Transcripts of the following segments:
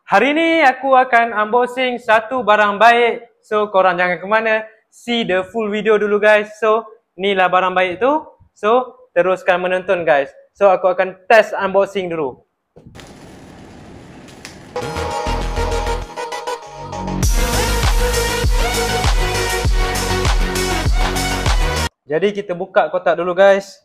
Hari ni aku akan unboxing satu barang baik. So korang jangan ke mana, see the full video dulu guys. So inilah barang baik tu. So teruskan menonton guys. So aku akan test unboxing dulu. Jadi kita buka kotak dulu guys.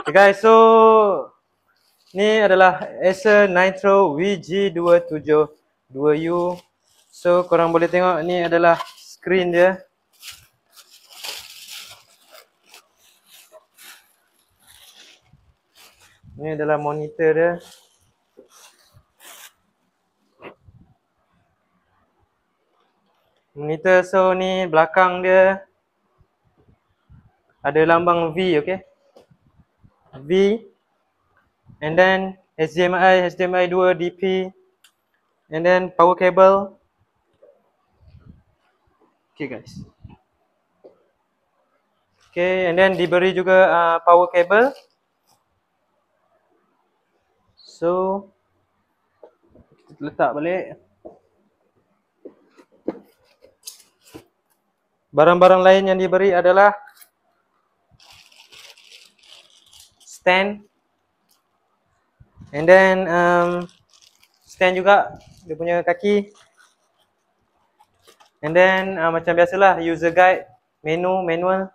Okay guys, so ni adalah Acer Nitro VG272U. So korang boleh tengok ni adalah skrin dia. Ni adalah monitor dia. Monitor, so ni belakang dia ada lambang V, okay? V, and then HDMI 2, DP, and then power cable. Okay guys. Okay, and then diberi juga power cable. So kita letak balik. Barang-barang lain yang diberi adalah stand, and then stand juga dia punya kaki, and then macam biasalah user guide, manual,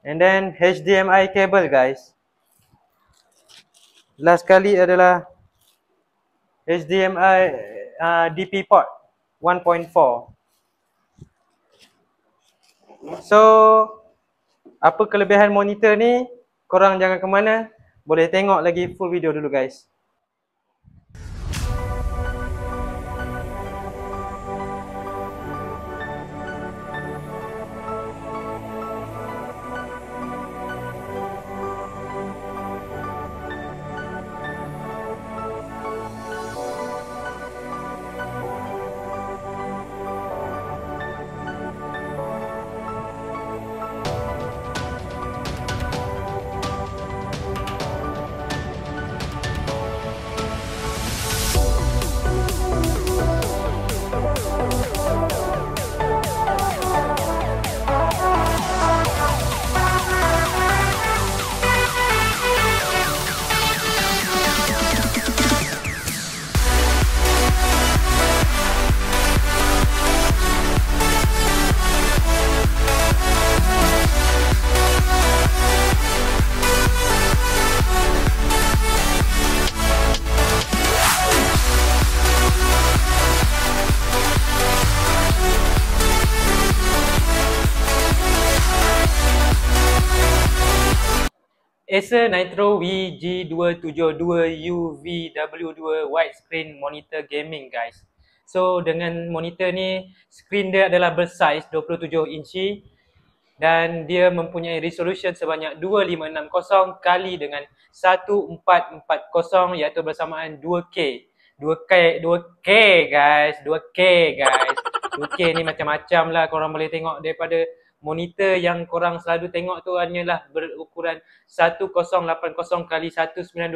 and then HDMI cable guys. Last kali adalah HDMI DP port 1.4. So apa kelebihan monitor ni? Korang jangan ke mana, boleh tengok lagi full video dulu guys. Acer Nitro VG272U VW2 widescreen monitor gaming guys. So dengan monitor ni, skrin dia adalah bersaiz 27 inci dan dia mempunyai resolution sebanyak 2560 kali dengan 1440 iaitu bersamaan 2K. 2K guys, 2K guys. 2K ni macam-macam lah, korang boleh tengok daripada monitor yang korang selalu tengok tu hanyalah berukuran 1080 kali 1920.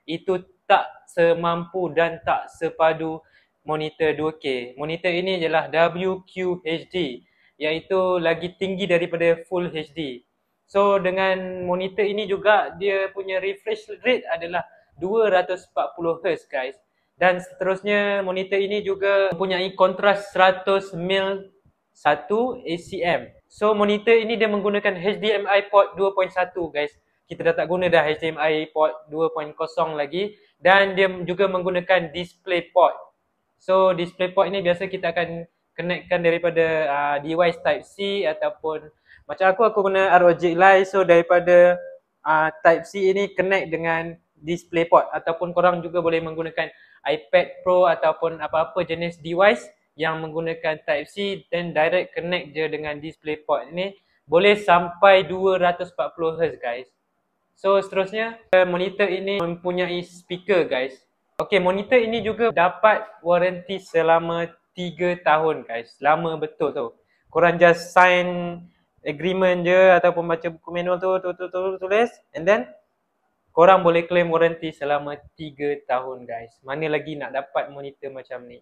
Itu tak semampu dan tak sepadu monitor 2K. Monitor ini ialah WQHD, iaitu lagi tinggi daripada Full HD. So dengan monitor ini juga dia punya refresh rate adalah 240Hz guys. Dan seterusnya monitor ini juga mempunyai kontras 100 mil 1 ACM. So monitor ini dia menggunakan HDMI port 2.1 guys. Kita dah tak guna dah HDMI port 2.0 lagi. Dan dia juga menggunakan display port. So display port ini biasa kita akan connectkan daripada device type C ataupun macam aku guna ROG Ally. So daripada type C ini connect dengan display port, ataupun korang juga boleh menggunakan iPad Pro ataupun apa-apa jenis device yang menggunakan type C dan direct connect je dengan display port ni. boleh sampai 240 Hz guys. So seterusnya, monitor ini mempunyai speaker guys. Okay, monitor ini juga dapat waranti selama 3 tahun guys. Lama betul tu. Korang just sign agreement je ataupun baca buku manual tu tulis, and then korang boleh claim waranti selama 3 tahun guys. Mana lagi nak dapat monitor macam ni?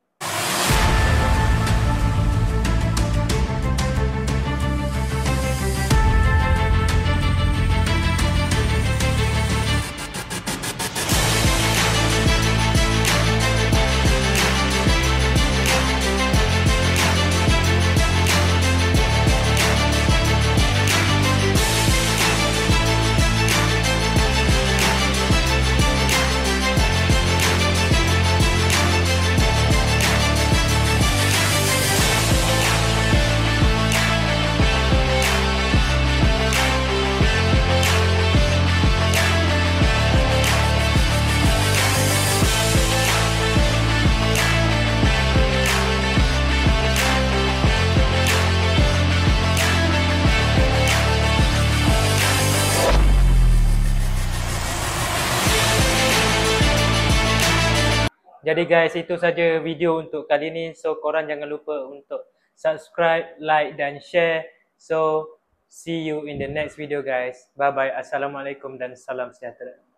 Jadi guys, itu saja video untuk kali ni. So korang jangan lupa untuk subscribe, like dan share. So see you in the next video guys. Bye bye. Assalamualaikum dan salam sejahtera.